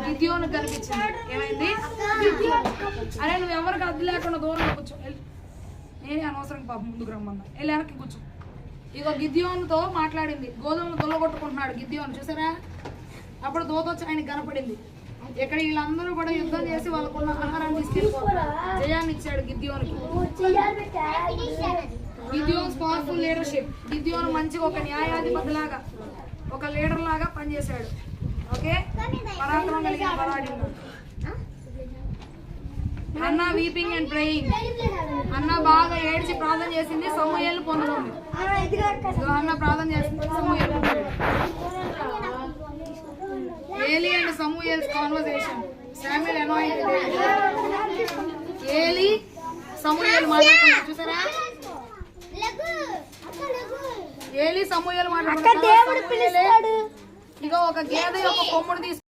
గిద్యోను కనిపించింది. ఏమైంది? అరే నువ్వు ఎవరికి అడ్డు లేకుండా దూరంగా కూర్చో. నేనే అనవసరంగా పాపం ముందుకు రమ్మన్నా. వెళ్ళి వెనక్కి కూర్చో. ఇగో గిద్యోనుతో మాట్లాడింది. గోధుమలు దొల్లగొట్టుకుంటున్నాడు గిద్యోను, చూసారా? అప్పుడు దూత వచ్చి ఆయనకి కనపడింది. ఇక్కడ వీళ్ళందరూ కూడా యుద్ధం చేసి వాళ్ళకున్న ఆహారాన్ని తీసుకెళ్ళిపోతారు. జయాన్ని ఇచ్చాడు గిద్యోనుకి. గిద్యోన్స్ పవర్ఫుల్ లీడర్షిప్. గిద్యోను మంచిగా ఒక న్యాయాధిపతి లాగా, ఒక లీడర్ లాగా పనిచేశాడు. ఓకే, పరాక్రమం కలిగిన పరాడిండు. Hannah weeping and praying. Hannah బాగా ఏడ్చి ప్రార్థన చేసింది, సమూయేలు పొందడం. హన్నా ప్రార్థన చేసింది, సమూయేలు పొందాడు. Eli and Samuel's conversation. Samuel anointed. Eli సమూయేలు మాట్లాడుతున్నారు, చూసారా? ఏలీ సమూయేలు మాట్లాడుతున్నారు. ఇక ఒక గేదె యొక్క కొమ్ముడు తీసుకు